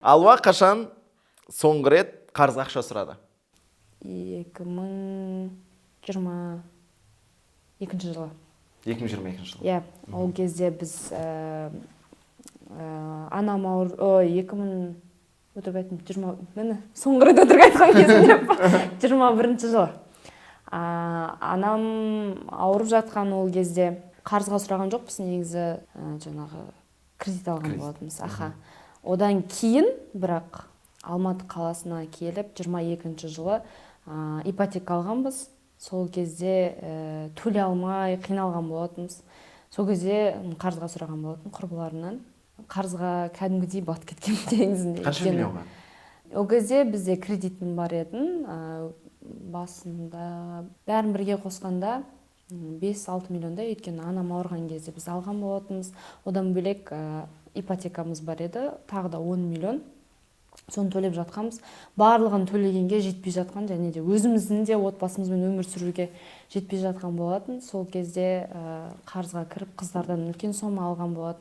Алуа қашан соңғы рет қарыз ақша сұрады? 2022 жылы. 2022 жылы. Иә, ол кезде біз анам өтірік айттым, міне соңғы рет өтірік айтқан кезінде 21 жылы. Анам ауырып жатқан ол кезде қарызға сұраған жоқпыз, негізі жаңағы кредит алған болатынбыз. Одан кейін бірақ Алматы қаласына келіп 22 жылы ипотека алғанбыз. Сол кезде төлей алмай қиналған болатынбыз. Сол кезде қарызға сұраған болатын құрбыларынан. Қарызға кәдімгідей батып кеткен негізінде. Қанша миллионға? Ол кезде бізде кредитім бар етін, басында бәрін бірге қосқанда 5-6 миллионда, өйткені анам ауырған кезде біз алған болатынбыз. Одан бөлек ипотекамыз бар еді, тағы да 10 миллион. Соны төлеп жатқанбыз. Барлығын төлегенге жетпей жатқан, және де өзіміздің де отбасымызбен өмір сүруге жетпей жатқан болатын. Сол кезде қарызға кіріп қыздардан үлкен сома алған болатын.